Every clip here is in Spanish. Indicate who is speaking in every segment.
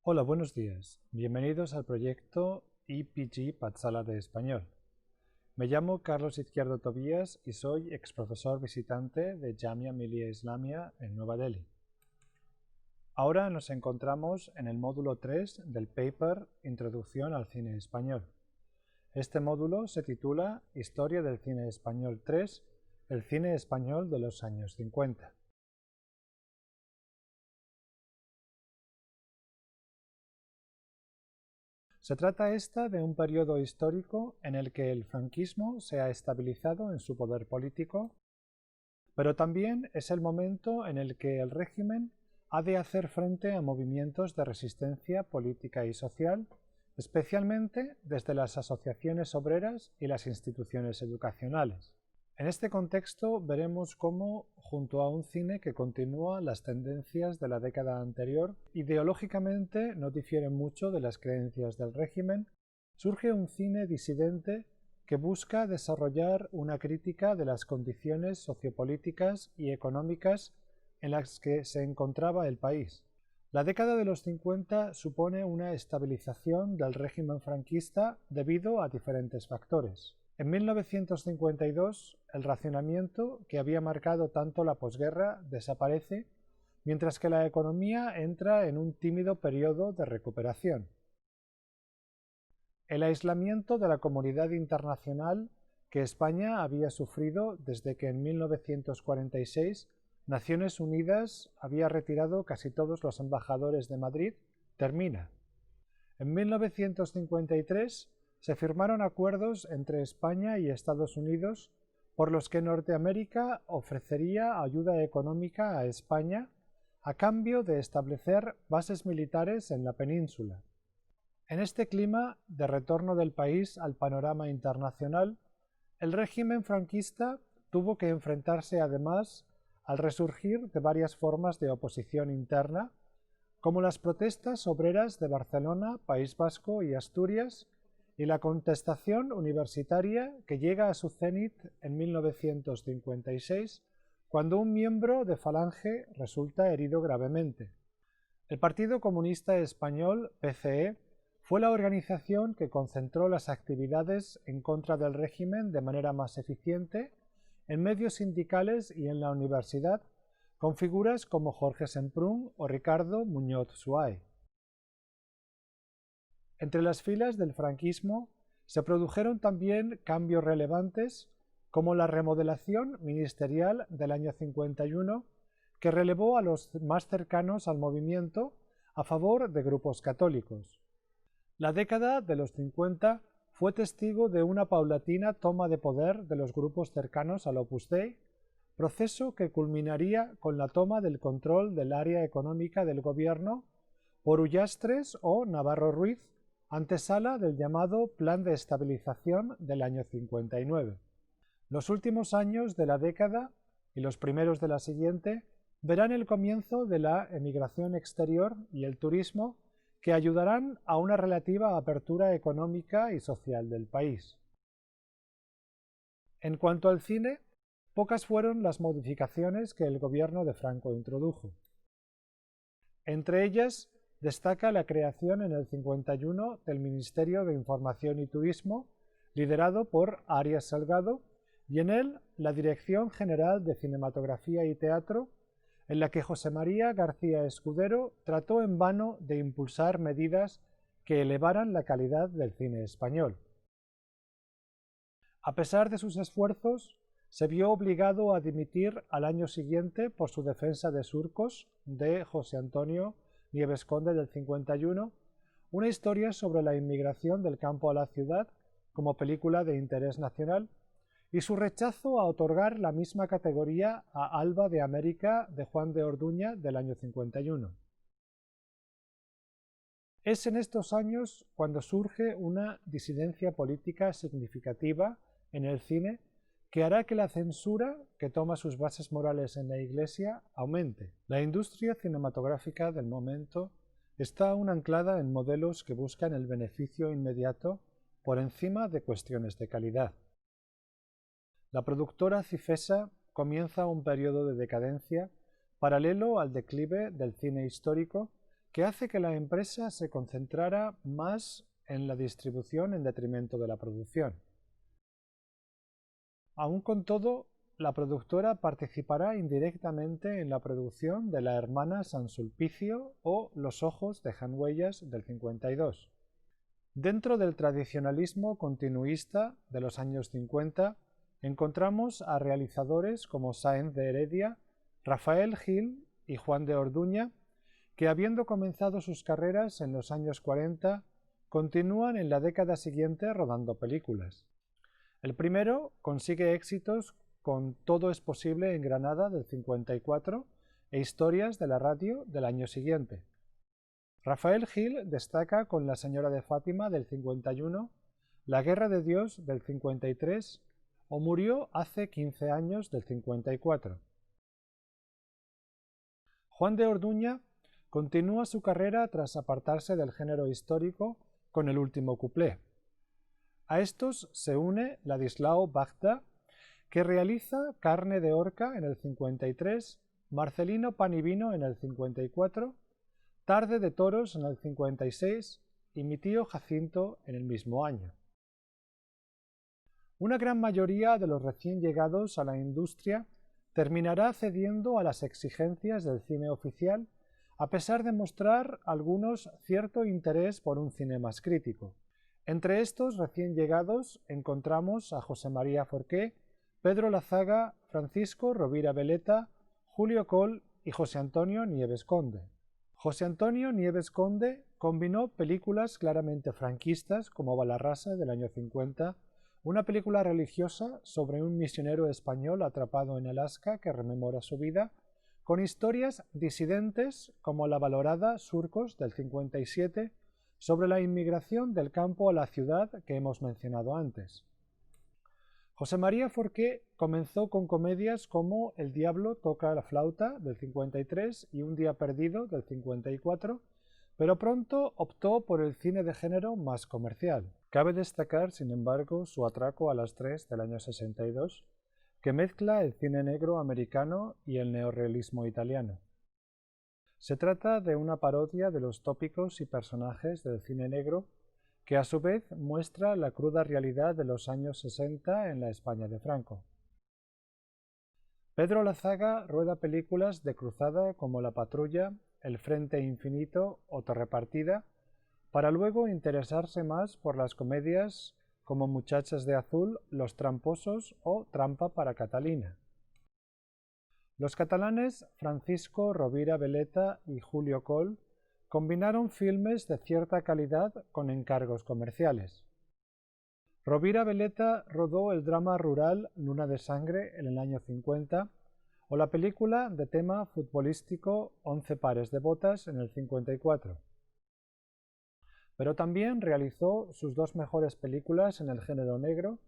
Speaker 1: Hola, buenos días. Bienvenidos al proyecto EPG Patsala de Español. Me llamo Carlos Izquierdo Tobías y soy exprofesor visitante de Jamia Millia Islamia en Nueva Delhi. Ahora nos encontramos en el módulo 3 del paper Introducción al cine español. Este módulo se titula Historia del cine español 3, el cine español de los años 50. Se trata de un periodo histórico en el que el franquismo se ha estabilizado en su poder político, pero también es el momento en el que el régimen ha de hacer frente a movimientos de resistencia política y social, especialmente desde las asociaciones obreras y las instituciones educacionales. En este contexto veremos cómo, junto a un cine que continúa las tendencias de la década anterior, ideológicamente no difiere mucho de las creencias del régimen, surge un cine disidente que busca desarrollar una crítica de las condiciones sociopolíticas y económicas en las que se encontraba el país. La década de los 50 supone una estabilización del régimen franquista debido a diferentes factores. En 1952, el racionamiento que había marcado tanto la posguerra desaparece, mientras que la economía entra en un tímido periodo de recuperación. El aislamiento de la comunidad internacional que España había sufrido desde que en 1946 Naciones Unidas había retirado casi todos los embajadores de Madrid termina. En 1953 se firmaron acuerdos entre España y Estados Unidos por los que Norteamérica ofrecería ayuda económica a España a cambio de establecer bases militares en la península. En este clima de retorno del país al panorama internacional, el régimen franquista tuvo que enfrentarse además al resurgir de varias formas de oposición interna, como las protestas obreras de Barcelona, País Vasco y Asturias, y la contestación universitaria que llega a su cenit en 1956, cuando un miembro de Falange resulta herido gravemente. El Partido Comunista Español, PCE, fue la organización que concentró las actividades en contra del régimen de manera más eficiente en medios sindicales y en la universidad, con figuras como Jorge Semprún o Ricardo Muñoz Suay. Entre las filas del franquismo se produjeron también cambios relevantes, como la remodelación ministerial del año 51, que relevó a los más cercanos al movimiento a favor de grupos católicos. La década de los 50 fue testigo de una paulatina toma de poder de los grupos cercanos al Opus Dei, proceso que culminaría con la toma del control del área económica del gobierno por Ullastres o Navarro Ruiz, antesala del llamado Plan de Estabilización del año 59. Los últimos años de la década y los primeros de la siguiente verán el comienzo de la emigración exterior y el turismo, que ayudarán a una relativa apertura económica y social del país. En cuanto al cine, pocas fueron las modificaciones que el gobierno de Franco introdujo. Entre ellas destaca la creación en el 51 del Ministerio de Información y Turismo, liderado por Arias Salgado, y en él la Dirección General de Cinematografía y Teatro, en la que José María García Escudero trató en vano de impulsar medidas que elevaran la calidad del cine español. A pesar de sus esfuerzos, se vio obligado a dimitir al año siguiente por su defensa de Surcos, de José Antonio Nieves Conde del 51, una historia sobre la inmigración del campo a la ciudad como película de interés nacional, y su rechazo a otorgar la misma categoría a Alba de América de Juan de Orduña del año 51. Es en estos años cuando surge una disidencia política significativa en el cine que hará que la censura, que toma sus bases morales en la Iglesia, aumente. La industria cinematográfica del momento está aún anclada en modelos que buscan el beneficio inmediato por encima de cuestiones de calidad. La productora Cifesa comienza un periodo de decadencia paralelo al declive del cine histórico, que hace que la empresa se concentrara más en la distribución en detrimento de la producción. Aun con todo, la productora participará indirectamente en la producción de La hermana San Sulpicio o Los ojos dejan huellas del 52. Dentro del tradicionalismo continuista de los años 50 encontramos a realizadores como Sáenz de Heredia, Rafael Gil y Juan de Orduña, que habiendo comenzado sus carreras en los años 40, continúan en la década siguiente rodando películas. El primero consigue éxitos con Todo es posible en Granada del 54 e Historias de la radio del año siguiente. Rafael Gil destaca con La señora de Fátima del 51, La guerra de Dios del 53 o Murió hace 15 años del 54. Juan de Orduña continúa su carrera tras apartarse del género histórico con El último cuplé. A estos se une Ladislao Bajda, que realiza Carne de Orca en el 53, Marcelino Pan y Vino en el 54, Tarde de toros en el 56 y Mi tío Jacinto en el mismo año. Una gran mayoría de los recién llegados a la industria terminará cediendo a las exigencias del cine oficial, a pesar de mostrar algunos cierto interés por un cine más crítico. Entre estos recién llegados encontramos a José María Forqué, Pedro Lazaga, Francisco Rovira Veleta, Julio Coll y José Antonio Nieves Conde. José Antonio Nieves Conde combinó películas claramente franquistas como Balarrasa del año 50, una película religiosa sobre un misionero español atrapado en Alaska que rememora su vida, con historias disidentes como la valorada Surcos del 57 sobre la inmigración del campo a la ciudad que hemos mencionado antes. José María Forqué comenzó con comedias como El diablo toca la flauta del 53 y Un día perdido del 54, pero pronto optó por el cine de género más comercial. Cabe destacar, sin embargo, su Atraco a las 3 del año 62, que mezcla el cine negro americano y el neorrealismo italiano. Se trata de una parodia de los tópicos y personajes del cine negro que a su vez muestra la cruda realidad de los años 60 en la España de Franco. Pedro Lazaga rueda películas de cruzada como La patrulla, El frente infinito o Torrepartida, para luego interesarse más por las comedias como Muchachas de azul, Los tramposos o Trampa para Catalina. Los catalanes Francisco Rovira Veleta y Julio Coll combinaron filmes de cierta calidad con encargos comerciales. Rovira Veleta rodó el drama rural Luna de sangre en el año 50 o la película de tema futbolístico 11 pares de botas en el 54. Pero también realizó sus dos mejores películas en el género negro,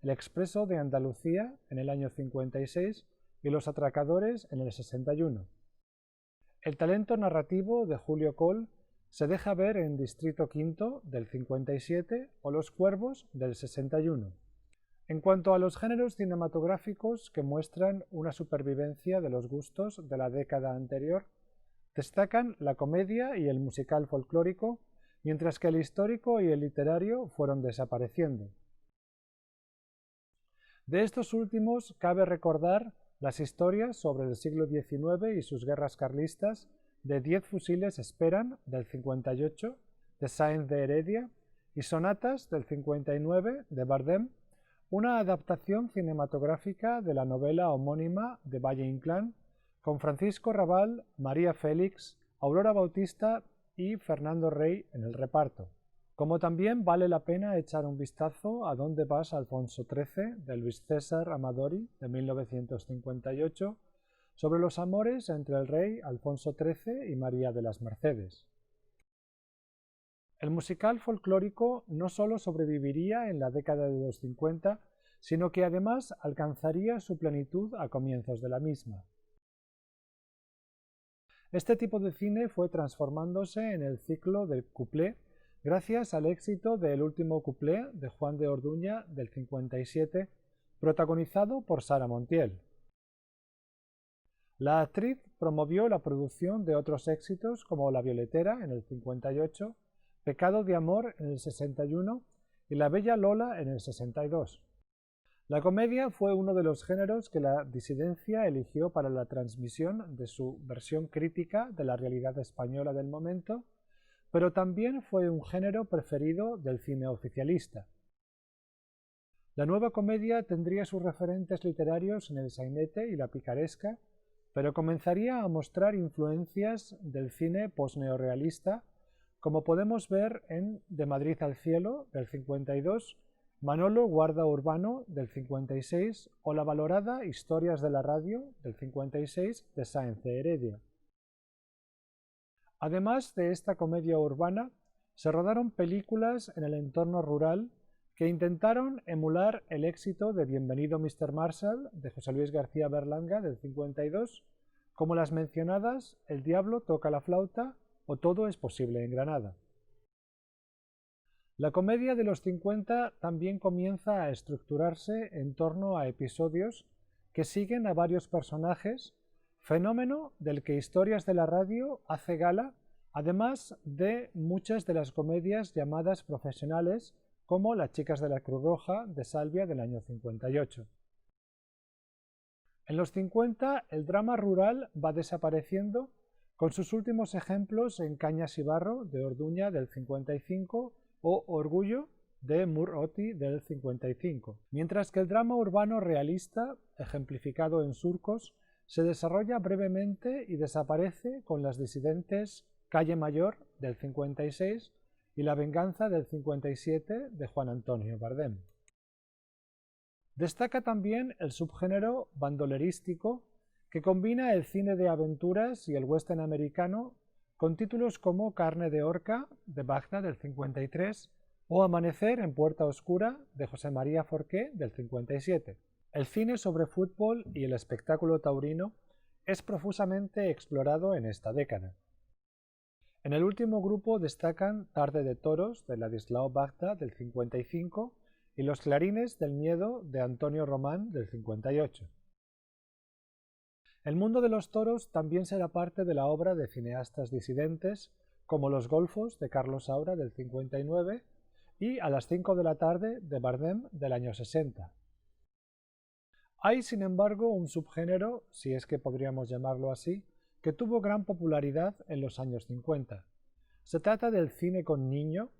Speaker 1: El expreso de Andalucía en el año 56 y Los atracadores en el 61. El talento narrativo de Julio Coll se deja ver en Distrito V del 57 o Los cuervos del 61. En cuanto a los géneros cinematográficos que muestran una supervivencia de los gustos de la década anterior, destacan la comedia y el musical folclórico, mientras que el histórico y el literario fueron desapareciendo. De estos últimos cabe recordar las historias sobre el siglo XIX y sus guerras carlistas de 10 fusiles esperan del 58 de Sáenz de Heredia y Sonatas del 59 de Bardem, una adaptación cinematográfica de la novela homónima de Valle Inclán con Francisco Rabal, María Félix, Aurora Bautista y Fernando Rey en el reparto. Como también vale la pena echar un vistazo a ¿Dónde vas, Alfonso XIII? De Luis César Amadori de 1958, sobre los amores entre el rey Alfonso XIII y María de las Mercedes. El musical folclórico no solo sobreviviría en la década de los 50, sino que además alcanzaría su plenitud a comienzos de la misma. Este tipo de cine fue transformándose en el ciclo del cuplé gracias al éxito de El último cuplé de Juan de Orduña del 57, protagonizado por Sara Montiel. La actriz promovió la producción de otros éxitos como La Violetera en el 58, Pecado de amor en el 61 y La Bella Lola en el 62. La comedia fue uno de los géneros que la disidencia eligió para la transmisión de su versión crítica de la realidad española del momento, pero también fue un género preferido del cine oficialista. La nueva comedia tendría sus referentes literarios en el sainete y la picaresca, pero comenzaría a mostrar influencias del cine posneorrealista, como podemos ver en De Madrid al cielo, del 52, Manolo guarda urbano, del 56, o la valorada Historias de la radio, del 56, de Sáenz de Heredia. Además de esta comedia urbana, se rodaron películas en el entorno rural que intentaron emular el éxito de Bienvenido Mr. Marshall, de José Luis García Berlanga, del 52, como las mencionadas El diablo toca la flauta o Todo es posible en Granada. La comedia de los 50 también comienza a estructurarse en torno a episodios que siguen a varios personajes, fenómeno del que Historias de la radio hace gala, además de muchas de las comedias llamadas profesionales, como Las chicas de la Cruz Roja, de Salvia, del año 58. En los 50 el drama rural va desapareciendo, con sus últimos ejemplos en Cañas y barro, de Orduña, del 55, o Orgullo, de Muroti, del 55, mientras que el drama urbano realista, ejemplificado en Surcos, se desarrolla brevemente y desaparece con las disidentes Calle Mayor, del 56, y La venganza, del 57, de Juan Antonio Bardem. Destaca también el subgénero bandolerístico, que combina el cine de aventuras y el western americano con títulos como Carne de Orca, de Bagda, del 53, o Amanecer en Puerta Oscura, de José María Forqué, del 57. El cine sobre fútbol y el espectáculo taurino es profusamente explorado en esta década. En el último grupo destacan Tarde de toros, de Ladislao Bagda, del 55, y Los clarines del miedo, de Antonio Román, del 58. El mundo de los toros también será parte de la obra de cineastas disidentes como Los golfos, de Carlos Saura, del 59, y A las 5 de la tarde, de Bardem, del año 60. Hay, sin embargo, un subgénero, si es que podríamos llamarlo así, que tuvo gran popularidad en los años 50. Se trata del cine con niño,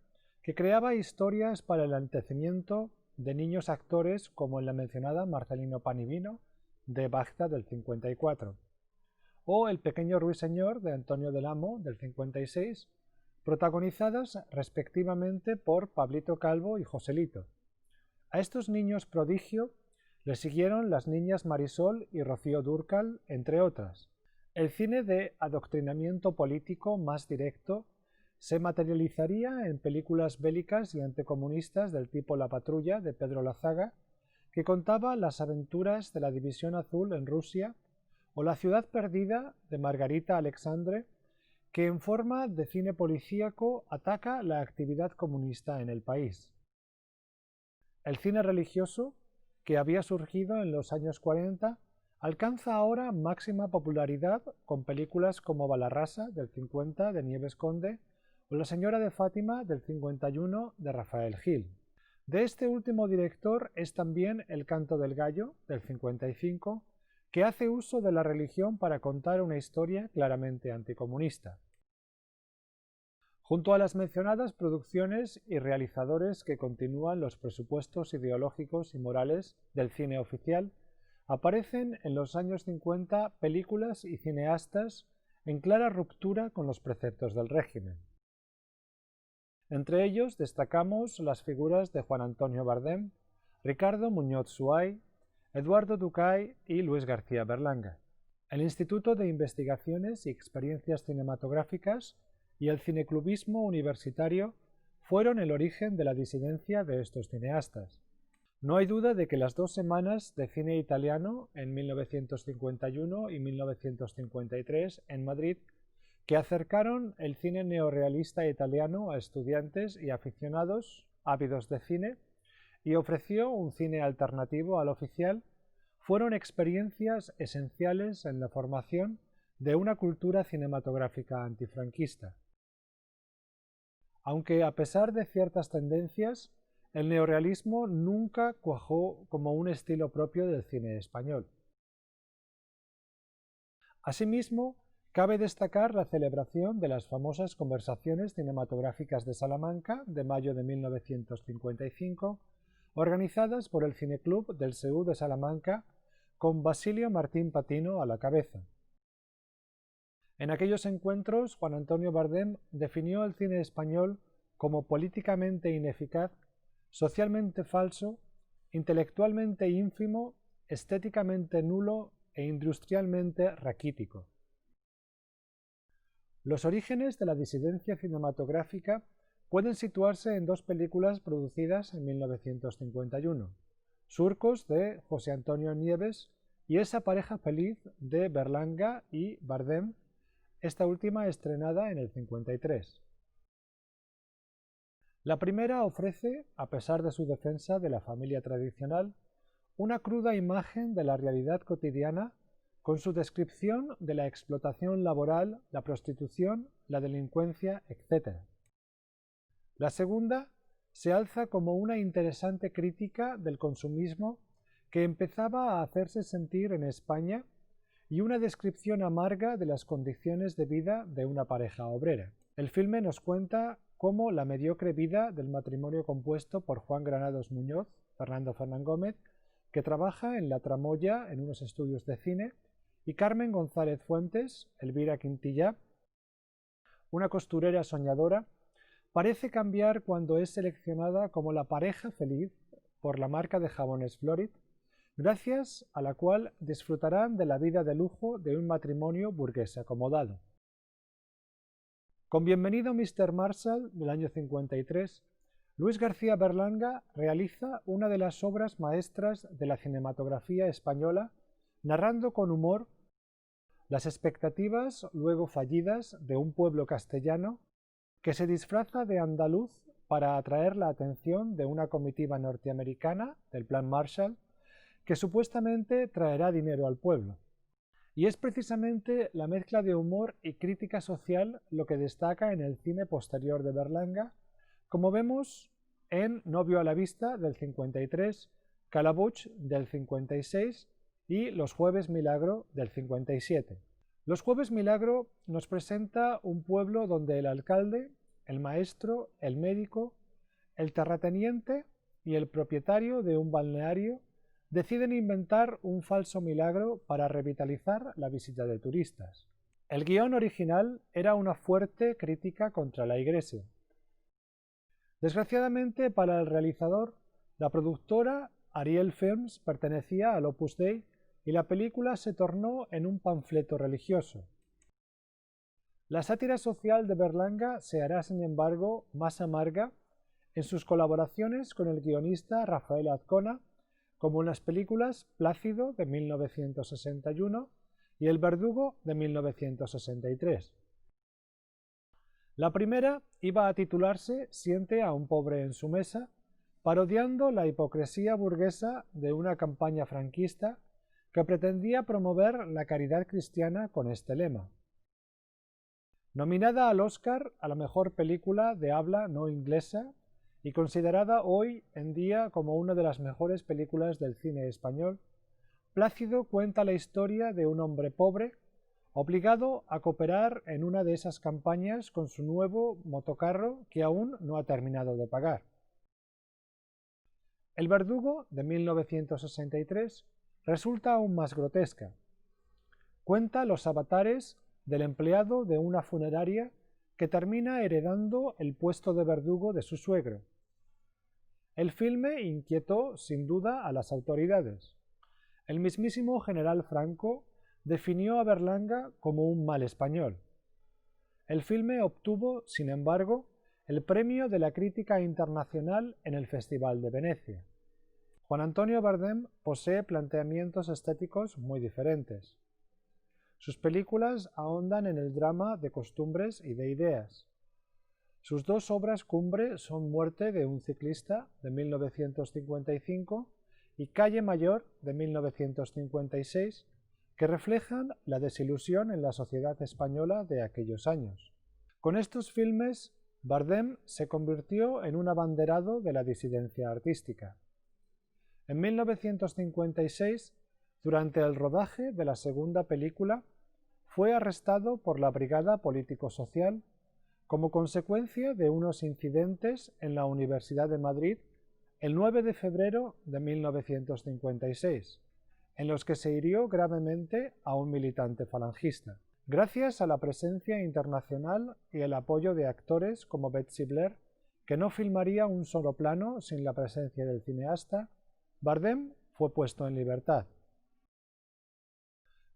Speaker 1: que creaba historias para el enaltecimiento de niños actores como en la mencionada Marcelino Pan y Vino, de Bagda, del 54, o El pequeño ruiseñor, de Antonio del Amo, del 56, protagonizadas respectivamente por Pablito Calvo y Joselito. A estos niños prodigio le siguieron las niñas Marisol y Rocío Dúrcal, entre otras. El cine de adoctrinamiento político más directo se materializaría en películas bélicas y anticomunistas del tipo La patrulla, de Pedro Lazaga, que contaba las aventuras de la División Azul en Rusia, o La ciudad perdida, de Margarita Alexandre, que en forma de cine policíaco ataca la actividad comunista en el país. El cine religioso, que había surgido en los años 40, alcanza ahora máxima popularidad con películas como Balarrasa, del 50, de Nieves Conde, o La señora de Fátima, del 51, de Rafael Gil. De este último director es también El canto del gallo, del 55, que hace uso de la religión para contar una historia claramente anticomunista. Junto a las mencionadas producciones y realizadores que continúan los presupuestos ideológicos y morales del cine oficial, aparecen en los años 50 películas y cineastas en clara ruptura con los preceptos del régimen. Entre ellos destacamos las figuras de Juan Antonio Bardem, Ricardo Muñoz Suay, Eduardo Ducay y Luis García Berlanga. El Instituto de Investigaciones y Experiencias Cinematográficas y el cineclubismo universitario fueron el origen de la disidencia de estos cineastas. No hay duda de que las 2 semanas de cine italiano en 1951 y 1953 en Madrid, que acercaron el cine neorrealista italiano a estudiantes y aficionados ávidos de cine y ofreció un cine alternativo al oficial, fueron experiencias esenciales en la formación de una cultura cinematográfica antifranquista. Aunque a pesar de ciertas tendencias, el neorrealismo nunca cuajó como un estilo propio del cine español. Asimismo, cabe destacar la celebración de las famosas Conversaciones Cinematográficas de Salamanca de mayo de 1955, organizadas por el Cineclub del SEU de Salamanca, con Basilio Martín Patino a la cabeza. En aquellos encuentros, Juan Antonio Bardem definió el cine español como políticamente ineficaz, socialmente falso, intelectualmente ínfimo, estéticamente nulo e industrialmente raquítico. Los orígenes de la disidencia cinematográfica pueden situarse en dos películas producidas en 1951, Surcos de José Antonio Nieves y Esa pareja feliz de Berlanga y Bardem, esta última estrenada en el 53. La primera ofrece, a pesar de su defensa de la familia tradicional, una cruda imagen de la realidad cotidiana con su descripción de la explotación laboral, la prostitución, la delincuencia, etc. La segunda se alza como una interesante crítica del consumismo que empezaba a hacerse sentir en España y una descripción amarga de las condiciones de vida de una pareja obrera. El filme nos cuenta cómo la mediocre vida del matrimonio compuesto por Juan Granados Muñoz, Fernando Fernán Gómez, que trabaja en La Tramoya en unos estudios de cine, y Carmen González Fuentes, Elvira Quintillá, una costurera soñadora, parece cambiar cuando es seleccionada como la pareja feliz por la marca de jabones Florid, gracias a la cual disfrutarán de la vida de lujo de un matrimonio burgués acomodado. Con Bienvenido Mr. Marshall, del año 53, Luis García Berlanga realiza una de las obras maestras de la cinematografía española, narrando con humor las expectativas luego fallidas de un pueblo castellano que se disfraza de andaluz para atraer la atención de una comitiva norteamericana del Plan Marshall que supuestamente traerá dinero al pueblo. Y es precisamente la mezcla de humor y crítica social lo que destaca en el cine posterior de Berlanga, como vemos en Novio a la vista del 53, Calabuch del 56 y Los Jueves Milagro del 57. Los Jueves Milagro nos presenta un pueblo donde el alcalde, el maestro, el médico, el terrateniente y el propietario de un balneario deciden inventar un falso milagro para revitalizar la visita de turistas. El guión original era una fuerte crítica contra la Iglesia. Desgraciadamente para el realizador, la productora Ariel Films pertenecía al Opus Dei y la película se tornó en un panfleto religioso. La sátira social de Berlanga se hará, sin embargo, más amarga en sus colaboraciones con el guionista Rafael Azcona, como en las películas Plácido de 1961 y El Verdugo de 1963. La primera iba a titularse Siente a un pobre en su mesa, parodiando la hipocresía burguesa de una campaña franquista que pretendía promover la caridad cristiana con este lema. Nominada al Oscar a la mejor película de habla no inglesa y considerada hoy en día como una de las mejores películas del cine español, Plácido cuenta la historia de un hombre pobre obligado a cooperar en una de esas campañas con su nuevo motocarro que aún no ha terminado de pagar. El Verdugo, de 1963, resulta aún más grotesca. Cuenta los avatares del empleado de una funeraria que termina heredando el puesto de verdugo de su suegro. El filme inquietó sin duda a las autoridades. El mismísimo general Franco definió a Berlanga como un mal español. El filme obtuvo, sin embargo, el premio de la crítica internacional en el Festival de Venecia. Juan Antonio Bardem posee planteamientos estéticos muy diferentes. Sus películas ahondan en el drama de costumbres y de ideas. Sus dos obras cumbre son Muerte de un ciclista, de 1955, y Calle Mayor de 1956, que reflejan la desilusión en la sociedad española de aquellos años. Con estos filmes, Bardem se convirtió en un abanderado de la disidencia artística. En 1956, durante el rodaje de la segunda película, fue arrestado por la Brigada Político-Social como consecuencia de unos incidentes en la Universidad de Madrid el 9 de febrero de 1956, en los que se hirió gravemente a un militante falangista. Gracias a la presencia internacional y el apoyo de actores como Betsy Blair, que no filmaría un solo plano sin la presencia del cineasta, Bardem fue puesto en libertad.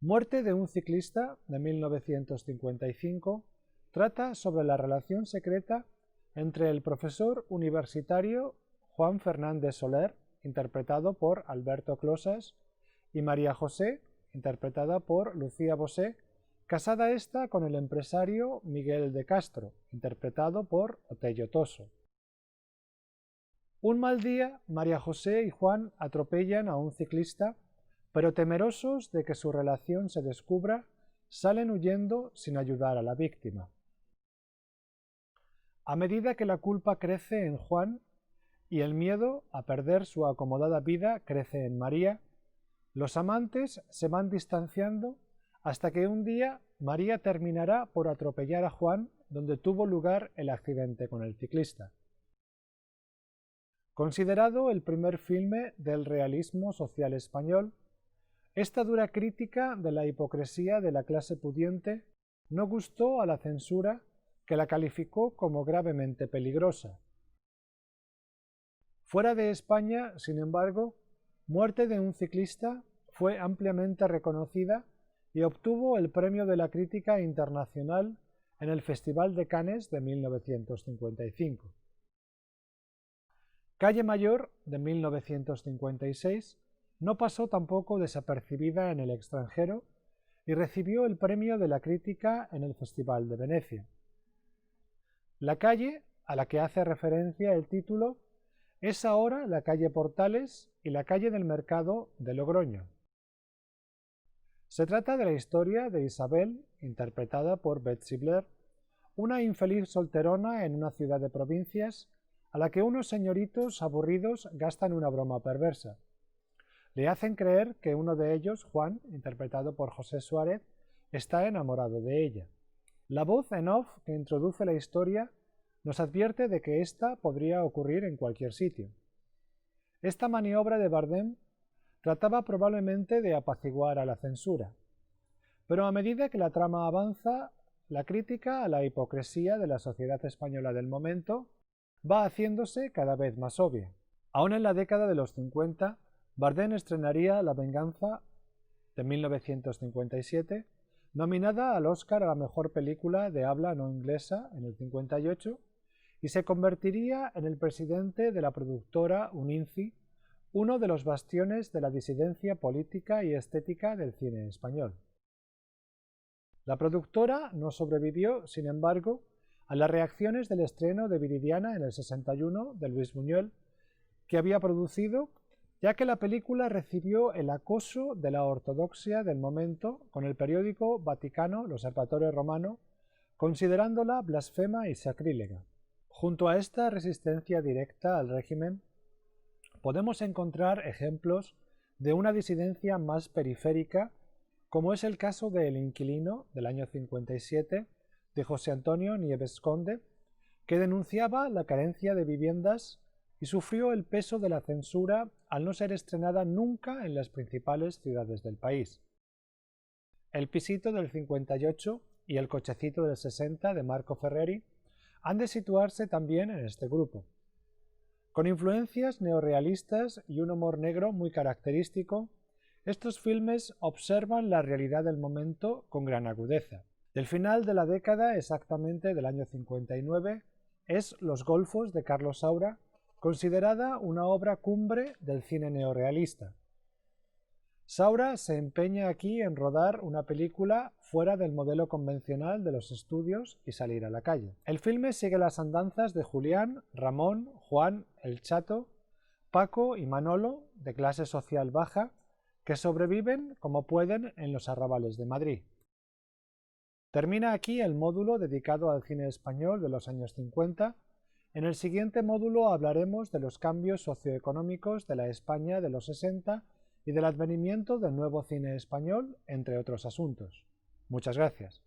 Speaker 1: Muerte de un ciclista de 1955 trata sobre la relación secreta entre el profesor universitario Juan Fernández Soler, interpretado por Alberto Closas, y María José, interpretada por Lucía Bosé, casada esta con el empresario Miguel de Castro, interpretado por Otello Toso. Un mal día, María José y Juan atropellan a un ciclista, pero temerosos de que su relación se descubra, salen huyendo sin ayudar a la víctima. A medida que la culpa crece en Juan y el miedo a perder su acomodada vida crece en María, los amantes se van distanciando hasta que un día María terminará por atropellar a Juan donde tuvo lugar el accidente con el ciclista. Considerado el primer filme del realismo social español, esta dura crítica de la hipocresía de la clase pudiente no gustó a la censura, que la calificó como gravemente peligrosa. Fuera de España, sin embargo, Muerte de un ciclista fue ampliamente reconocida y obtuvo el Premio de la Crítica Internacional en el Festival de Cannes de 1955. Calle Mayor, de 1956, no pasó tampoco desapercibida en el extranjero y recibió el Premio de la Crítica en el Festival de Venecia. La calle, a la que hace referencia el título, es ahora la calle Portales y la calle del Mercado de Logroño. Se trata de la historia de Isabel, interpretada por Betsy Blair, una infeliz solterona en una ciudad de provincias a la que unos señoritos aburridos gastan una broma perversa. Le hacen creer que uno de ellos, Juan, interpretado por José Suárez, está enamorado de ella. La voz en off que introduce la historia nos advierte de que ésta podría ocurrir en cualquier sitio. Esta maniobra de Bardem trataba probablemente de apaciguar a la censura, pero a medida que la trama avanza, la crítica a la hipocresía de la sociedad española del momento va haciéndose cada vez más obvia. Aún en la década de los 50, Bardem estrenaría La venganza de 1957, nominada al Oscar a la mejor película de habla no inglesa en el 58, y se convertiría en el presidente de la productora Uninci, uno de los bastiones de la disidencia política y estética del cine español. La productora no sobrevivió, sin embargo, a las reacciones del estreno de Viridiana en el 61 de Luis Buñuel, que había producido, ya que la película recibió el acoso de la ortodoxia del momento con el periódico vaticano L'Osservatore Romano, considerándola blasfema y sacrílega. Junto a esta resistencia directa al régimen, podemos encontrar ejemplos de una disidencia más periférica, como es el caso de El inquilino, del año 57, de José Antonio Nieves Conde, que denunciaba la carencia de viviendas y sufrió el peso de la censura al no ser estrenada nunca en las principales ciudades del país. El pisito del 58 y El cochecito del 60 de Marco Ferreri han de situarse también en este grupo. Con influencias neorrealistas y un humor negro muy característico, estos filmes observan la realidad del momento con gran agudeza. Del final de la década, exactamente del año 59, es Los golfos de Carlos Saura, considerada una obra cumbre del cine neorrealista. Saura se empeña aquí en rodar una película fuera del modelo convencional de los estudios y salir a la calle. El filme sigue las andanzas de Julián, Ramón, Juan, el Chato, Paco y Manolo, de clase social baja, que sobreviven como pueden en los arrabales de Madrid. Termina aquí el módulo dedicado al cine español de los años 50. En el siguiente módulo hablaremos de los cambios socioeconómicos de la España de los 60 y del advenimiento del nuevo cine español, entre otros asuntos. Muchas gracias.